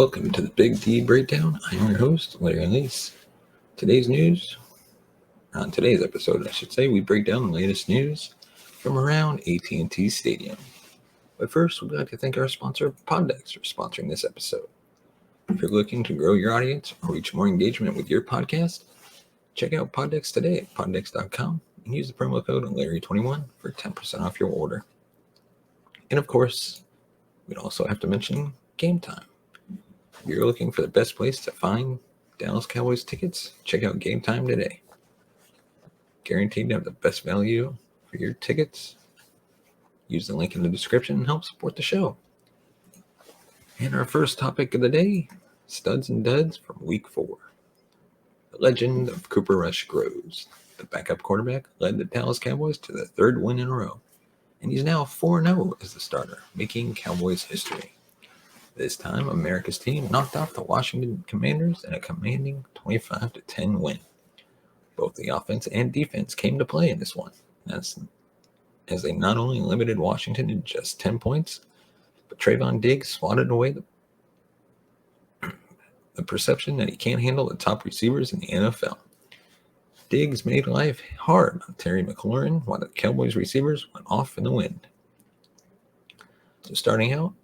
Welcome to the Big D Breakdown. I'm your host, Larry Leese. Today's episode, we break down the latest news from around AT&T Stadium. But first, we'd like to thank our sponsor, Poddex, for sponsoring this episode. If you're looking to grow your audience or reach more engagement with your podcast, check out Poddex today at poddex.com and use the promo code Larry21 for 10% off your order. And of course, we'd also have to mention Game Time. If you're looking for the best place to find Dallas Cowboys tickets, check out Game Time today. Guaranteed to have the best value for your tickets. Use the link in the description and help support the show. And our first topic of the day, studs and duds from Week 4. The legend of Cooper Rush grows. The backup quarterback led the Dallas Cowboys to their third win in a row, and he's now 4-0 as the starter, making Cowboys history. This time, America's team knocked off the Washington Commanders in a commanding 25-10 win. Both the offense and defense came to play in this one, as they not only limited Washington to just 10 points, but Trayvon Diggs swatted away the perception that he can't handle the top receivers in the NFL. Diggs made life hard on Terry McLaurin while the Cowboys receivers went off in the wind. So starting out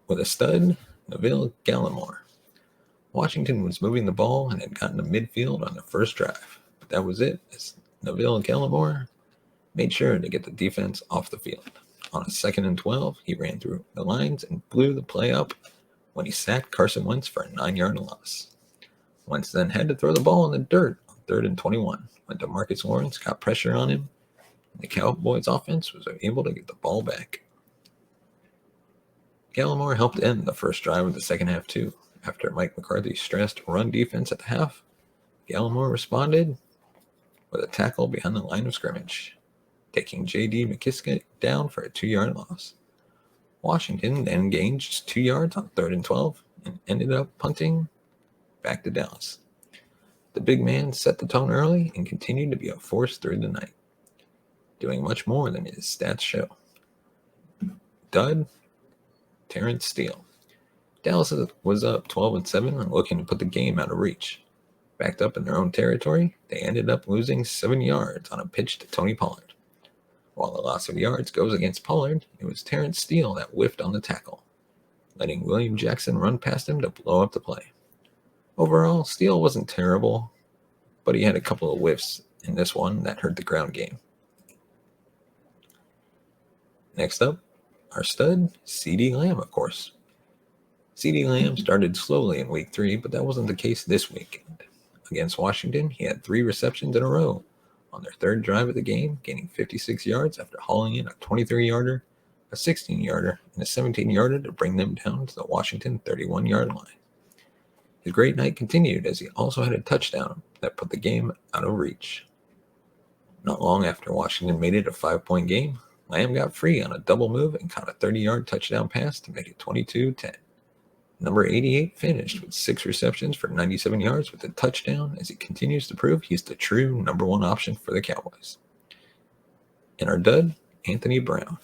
with a stud, Neville Gallimore. Washington was moving the ball and had gotten to midfield on the first drive, but that was it, as Neville Gallimore made sure to get the defense off the field. On a 2nd and 12, he ran through the lines and blew the play up when he sacked Carson Wentz for a 9-yard loss. Wentz then had to throw the ball in the dirt on 3rd and 21 when DeMarcus Lawrence got pressure on him, and the Cowboys offense was able to get the ball back. Gallimore helped end the first drive of the second half too. After Mike McCarthy's stressed run defense at the half, Gallimore responded with a tackle behind the line of scrimmage, taking J.D. McKissick down for a 2-yard loss. Washington then gained just 2 yards on 3rd and 12 and ended up punting back to Dallas. The big man set the tone early and continued to be a force through the night, doing much more than his stats show. Dud, Terrence Steele. Dallas was up 12-7 and looking to put the game out of reach. Backed up in their own territory, they ended up losing 7 yards on a pitch to Tony Pollard. While the loss of yards goes against Pollard, it was Terrence Steele that whiffed on the tackle, letting William Jackson run past him to blow up the play. Overall, Steele wasn't terrible, but he had a couple of whiffs in this one that hurt the ground game. Next up, our stud, CeeDee Lamb, of course. CeeDee Lamb started slowly in Week 3, but that wasn't the case this weekend. Against Washington, he had 3 receptions in a row on their third drive of the game, gaining 56 yards after hauling in a 23-yarder, a 16-yarder, and a 17-yarder to bring them down to the Washington 31-yard line. His great night continued as he also had a touchdown that put the game out of reach. Not long after Washington made it a 5-point game, Lamb got free on a double move and caught a 30-yard touchdown pass to make it 22-10. Number 88 finished with 6 receptions for 97 yards with a touchdown as he continues to prove he's the true number 1 option for the Cowboys. And our dud, Anthony Brown.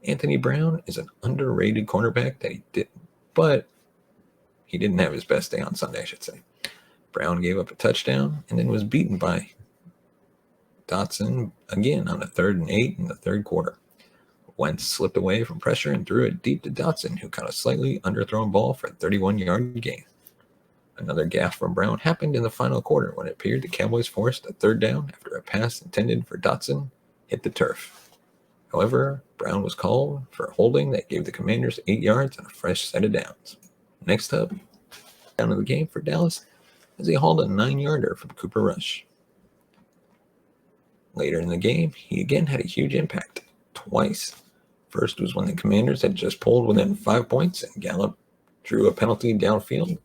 Anthony Brown is an underrated cornerback but he didn't have his best day on Sunday, I should say. Brown gave up a touchdown and then was beaten by Dotson again on a 3rd and 8 in the third quarter. Wentz slipped away from pressure and threw it deep to Dotson, who caught a slightly underthrown ball for a 31-yard gain. Another gaffe from Brown happened in the final quarter when it appeared the Cowboys forced a 3rd down after a pass intended for Dotson hit the turf. However, Brown was called for a holding that gave the Commanders 8 yards and a fresh set of downs. Next up, down of the game for Dallas as he hauled a 9-yarder from Cooper Rush. Later in the game, he again had a huge impact, twice. First was when the Commanders had just pulled within 5 points and Gallup drew a penalty downfield,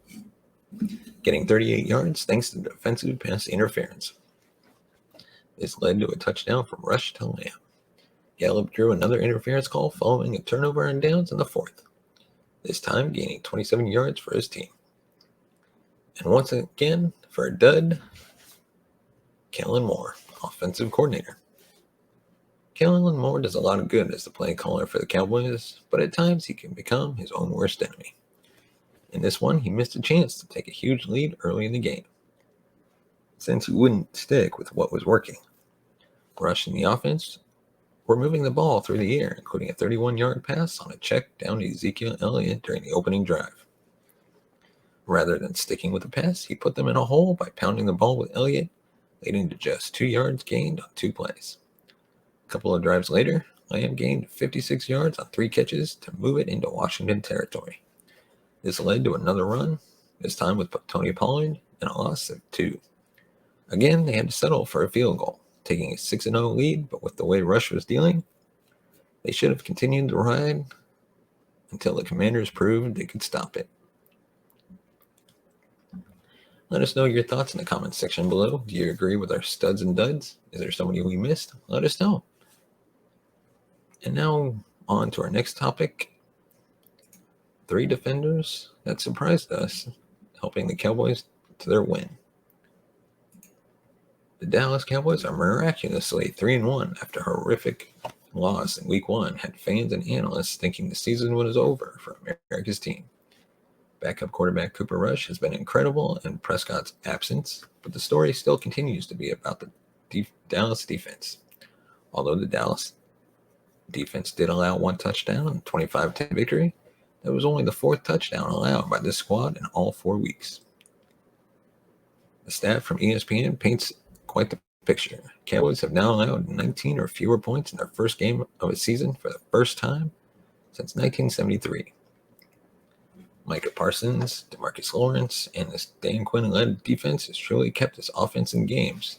getting 38 yards thanks to defensive pass interference. This led to a touchdown from Rush to Lamb. Gallup drew another interference call following a turnover on downs in the 4th, this time gaining 27 yards for his team. And once again, for a dud, Kellen Moore, offensive coordinator. Kellen Moore does a lot of good as the play caller for the Cowboys, but at times he can become his own worst enemy. In this one, he missed a chance to take a huge lead early in the game, since he wouldn't stick with what was working. Rush and the offense were moving the ball through the air, including a 31-yard pass on a check down to Ezekiel Elliott during the opening drive. Rather than sticking with the pass, he put them in a hole by pounding the ball with Elliott, leading to just 2 yards gained on 2 plays. A couple of drives later, Lamb gained 56 yards on 3 catches to move it into Washington territory. This led to another run, this time with Tony Pollard, and a loss of 2. Again, they had to settle for a field goal, taking a 6-0 lead, but with the way Rush was dealing, they should have continued the ride until the Commanders proved they could stop it. Let us know your thoughts in the comments section below. Do you agree with our studs and duds? Is there somebody we missed? Let us know. And now on to our next topic. 3 defenders that surprised us, helping the Cowboys to their win. The Dallas Cowboys are miraculously 3-1 after a horrific loss in Week 1 had fans and analysts thinking the season was over for America's team. Backup quarterback Cooper Rush has been incredible in Prescott's absence, but the story still continues to be about the Dallas defense. Although the Dallas defense did allow 1 touchdown in 25-10 victory, that was only the 4th touchdown allowed by this squad in all 4 weeks. The stat from ESPN paints quite the picture. Cowboys have now allowed 19 or fewer points in their first game of a season for the first time since 1973. Micah Parsons, DeMarcus Lawrence, and this Dan Quinn-led defense has truly kept this offense in games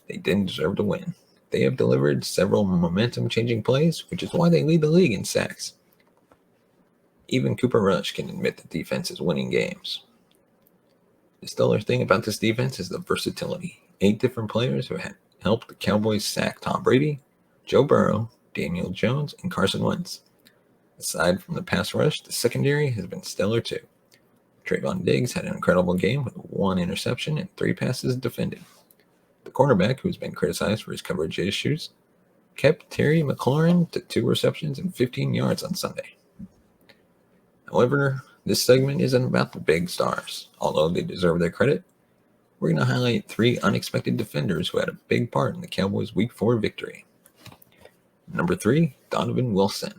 they didn't deserve to win. They have delivered several momentum-changing plays, which is why they lead the league in sacks. Even Cooper Rush can admit the defense is winning games. The stellar thing about this defense is the versatility. 8 different players who have helped the Cowboys sack Tom Brady, Joe Burrow, Daniel Jones, and Carson Wentz. Aside from the pass rush, the secondary has been stellar too. Trayvon Diggs had an incredible game with 1 interception and 3 passes defended. The cornerback, who's been criticized for his coverage issues, kept Terry McLaurin to 2 receptions and 15 yards on Sunday. However, this segment isn't about the big stars. Although they deserve their credit, we're going to highlight 3 unexpected defenders who had a big part in the Cowboys' Week 4 victory. Number 3, Donovan Wilson.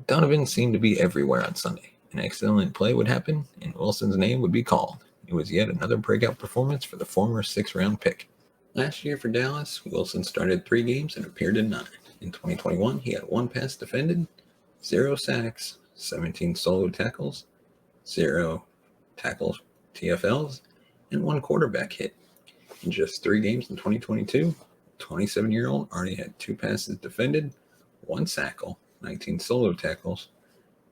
Donovan seemed to be everywhere on Sunday. An excellent play would happen, and Wilson's name would be called. It was yet another breakout performance for the former 6th-round pick. Last year for Dallas, Wilson started 3 games and appeared in 9. In 2021, he had 1 pass defended, 0 sacks, 17 solo tackles, 0 tackles TFLs, and 1 quarterback hit. In just 3 games in 2022, the 27-year-old already had 2 passes defended, 1 sack, 19 solo tackles,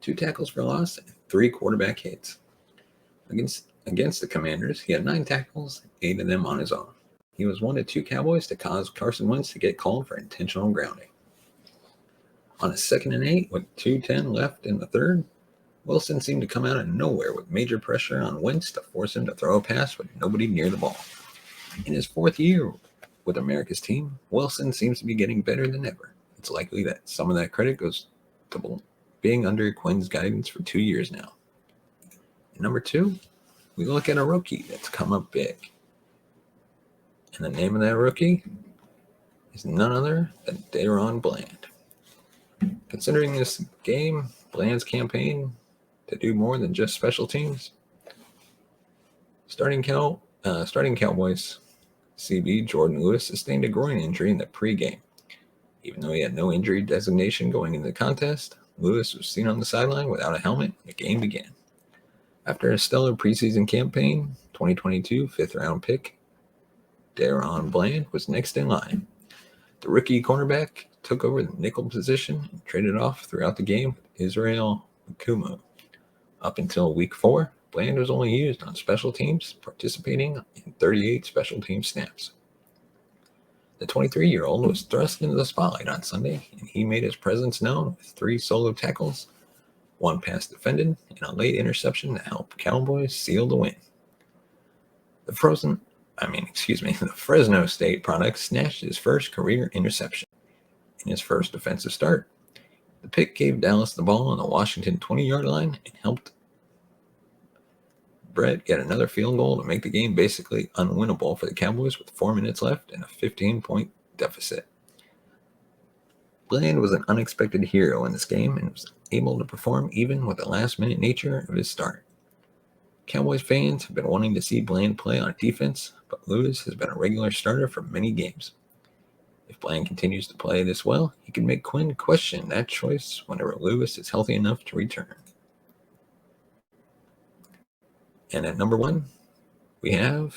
2 tackles for loss, and 3 quarterback hits. Against the Commanders, he had 9 tackles, 8 of them on his own. He was 1 of 2 Cowboys to cause Carson Wentz to get called for intentional grounding. On a 2nd and 8 with 2:10 left in the 3rd, Wilson seemed to come out of nowhere with major pressure on Wentz to force him to throw a pass with nobody near the ball. In his 4th year with America's team, Wilson seems to be getting better than ever. It's likely that some of that credit goes to being under Quinn's guidance for 2 years now. And number 2, we look at a rookie that's come up big. And the name of that rookie is none other than DaRon Bland. Considering this game, Bland's campaign to do more than just special teams, starting Cowboys CB Jordan Lewis sustained a groin injury in the pregame. Even though he had no injury designation going into the contest, Lewis was seen on the sideline without a helmet when the game began. After a stellar preseason campaign, 2022 5th-round pick DaRon Bland was next in line. The rookie cornerback took over the nickel position and traded off throughout the game with Israel Okumu. Up until Week 4, Bland was only used on special teams, participating in 38 special team snaps. The 23-year-old was thrust into the spotlight on Sunday, and he made his presence known with 3 solo tackles, 1 pass defended, and a late interception to help Cowboys seal the win. The Fresno State product snatched his first career interception. In his first defensive start, the pick gave Dallas the ball on the Washington 20-yard line and helped Brett get another field goal to make the game basically unwinnable for the Cowboys with 4 minutes left and a 15-point deficit. Bland was an unexpected hero in this game and was able to perform even with the last-minute nature of his start. Cowboys fans have been wanting to see Bland play on defense, but Lewis has been a regular starter for many games. If Bland continues to play this well, he can make Quinn question that choice whenever Lewis is healthy enough to return. And at number 1, we have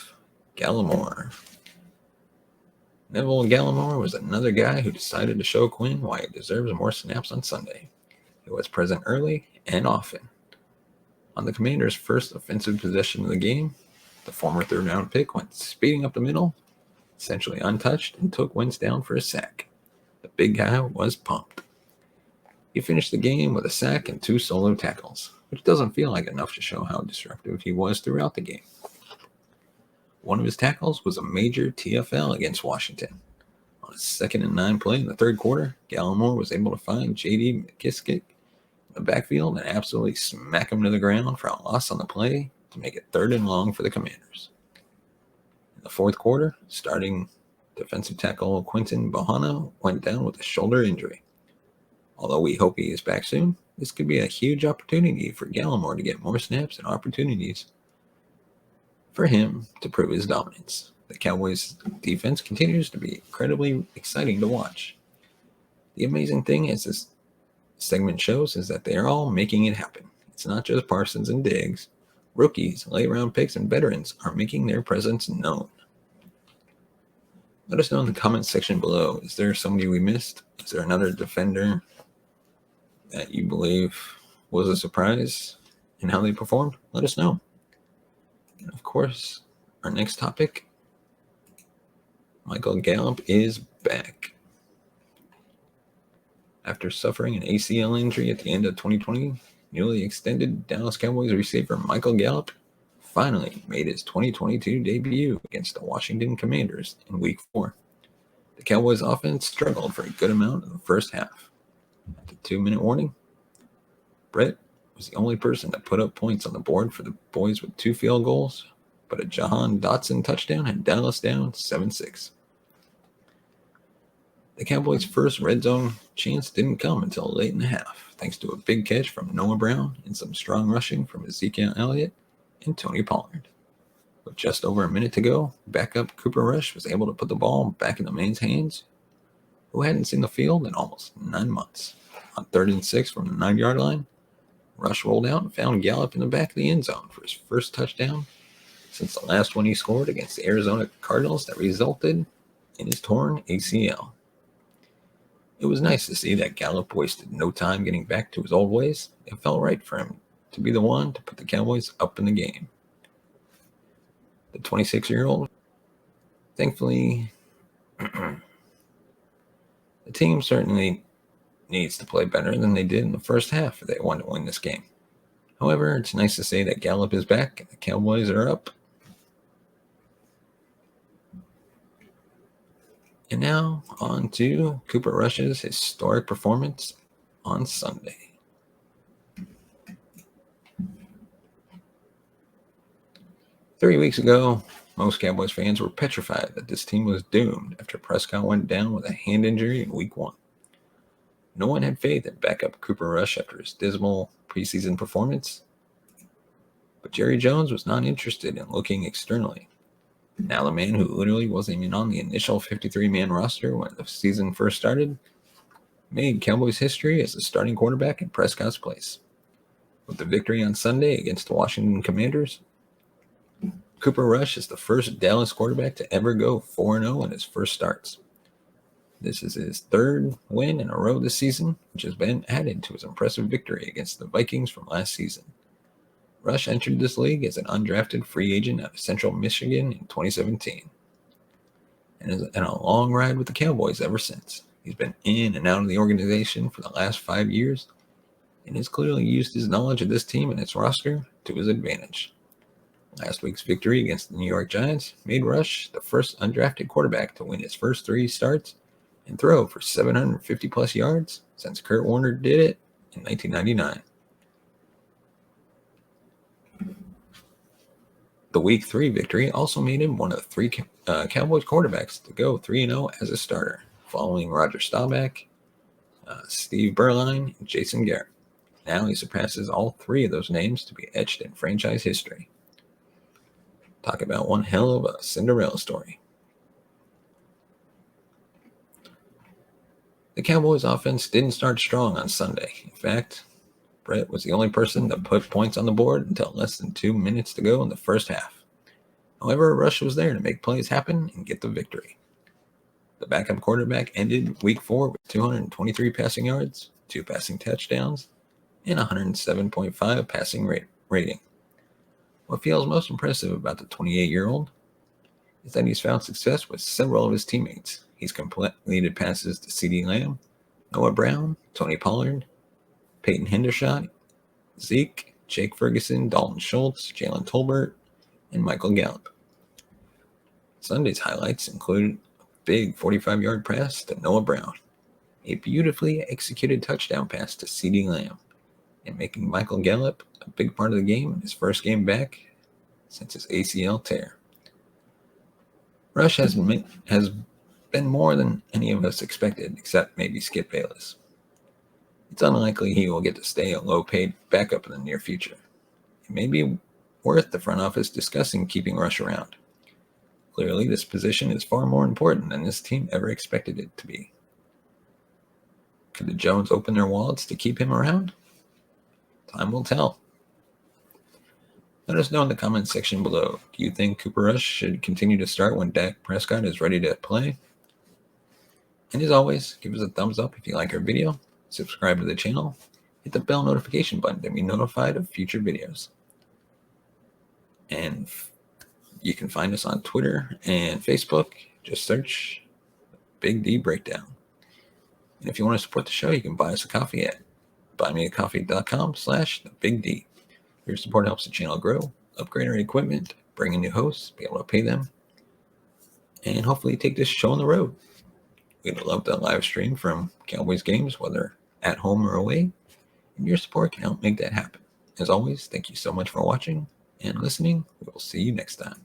Gallimore. Neville Gallimore was another guy who decided to show Quinn why he deserves more snaps on Sunday. He was present early and often. On the Commanders' first offensive possession of the game, the former third-round pick went speeding up the middle, essentially untouched, and took Wentz down for a sack. The big guy was pumped. He finished the game with a sack and 2 solo tackles, which doesn't feel like enough to show how disruptive he was throughout the game. One of his tackles was a major TFL against Washington. On a 2nd and 9 play in the third quarter, Gallimore was able to find J.D. McKissick in the backfield and absolutely smack him to the ground for a loss on the play to make it 3rd and long for the Commanders. In the fourth quarter, starting defensive tackle Quinton Bohanna went down with a shoulder injury. Although we hope he is back soon, this could be a huge opportunity for Gallimore to get more snaps and opportunities for him to prove his dominance. The Cowboys' defense continues to be incredibly exciting to watch. The amazing thing, as this segment shows, is that they are all making it happen. It's not just Parsons and Diggs. Rookies, late-round picks, and veterans are making their presence known. Let us know in the comments section below. Is there somebody we missed? Is there another defender that you believe was a surprise in how they performed? Let us know. And of course, our next topic, Michael Gallup is back. After suffering an ACL injury at the end of 2020, newly extended Dallas Cowboys receiver Michael Gallup finally made his 2022 debut against the Washington Commanders in Week 4. The Cowboys offense struggled for a good amount in the first half. At the 2-minute warning, Brett was the only person that put up points on the board for the boys with 2 field goals, but a Jahan Dotson touchdown had Dallas down 7-6. The Cowboys' first red zone chance didn't come until late in the half, thanks to a big catch from Noah Brown and some strong rushing from Ezekiel Elliott and Tony Pollard. With just over a minute to go, backup Cooper Rush was able to put the ball back in the man's hands, who hadn't seen the field in almost 9 months. On 3rd and 6 from the 9-yard line, Rush rolled out and found Gallup in the back of the end zone for his first touchdown since the last one he scored against the Arizona Cardinals that resulted in his torn ACL. It was nice to see that Gallup wasted no time getting back to his old ways. It felt right for him to be the one to put the Cowboys up in the game. The 26-year-old, thankfully, the team certainly needs to play better than they did in the first half if they want to win this game. However, it's nice to say that Gallup is back and the Cowboys are up. And now on to Cooper Rush's historic performance on Sunday. Three weeks ago, most Cowboys fans were petrified that this team was doomed after Prescott went down with a hand injury in Week 1. No one had faith in backup Cooper Rush after his dismal preseason performance, but Jerry Jones was not interested in looking externally. Now the man who literally wasn't even on the initial 53-man roster when the season first started made Cowboys history as the starting quarterback in Prescott's place. With the victory on Sunday against the Washington Commanders, Cooper Rush is the first Dallas quarterback to ever go 4-0 in his first starts. This is his 3rd win in a row this season, which has been added to his impressive victory against the Vikings from last season. Rush entered this league as an undrafted free agent out of Central Michigan in 2017, and has had a long ride with the Cowboys ever since. He's been in and out of the organization for the last 5 years, and has clearly used his knowledge of this team and its roster to his advantage. Last week's victory against the New York Giants made Rush the first undrafted quarterback to win his first 3 starts and throw for 750 plus yards since Kurt Warner did it in 1999. The Week 3 victory also made him one of the three Cowboys quarterbacks to go 3-0 as a starter, following Roger Staubach, Steve Berline, and Jason Garrett. Now he surpasses all three of those names to be etched in franchise history. Talk about one hell of a Cinderella story. The Cowboys offense didn't start strong on Sunday. In fact, Brett was the only person to put points on the board until less than 2 minutes to go in the first half. However, Rush was there to make plays happen and get the victory. The backup quarterback ended Week 4 with 223 passing yards, 2 passing touchdowns, and 107.5 passing rating. What feels most impressive about the 28-year-old is that he's found success with several of his teammates. He's completed passes to CeeDee Lamb, Noah Brown, Tony Pollard, Peyton Hendershot, Zeke, Jake Ferguson, Dalton Schultz, Jalen Tolbert, and Michael Gallup. Sunday's highlights include a big 45-yard pass to Noah Brown, a beautifully executed touchdown pass to CeeDee Lamb, and making Michael Gallup a big part of the game in his first game back since his ACL tear. Rush has been more than any of us expected, except maybe Skip Bayless. It's unlikely he will get to stay a low-paid backup in the near future. It may be worth the front office discussing keeping Rush around. Clearly, this position is far more important than this team ever expected it to be. Could the Jones open their wallets to keep him around? Time will tell. Let us know in the comments section below. Do you think Cooper Rush should continue to start when Dak Prescott is ready to play? And as always, give us a thumbs up if you like our video, subscribe to the channel, hit the bell notification button to be notified of future videos. And you can find us on Twitter and Facebook. Just search Big D Breakdown. And if you want to support the show, you can buy us a coffee at buymeacoffee.com/thebigd. Your support helps the channel grow, upgrade our equipment, bring in new hosts, be able to pay them, and hopefully take this show on the road. We'd love to live stream from Cowboys games, whether at home or away, and your support can help make that happen. As always, thank you so much for watching and listening. We will see you next time.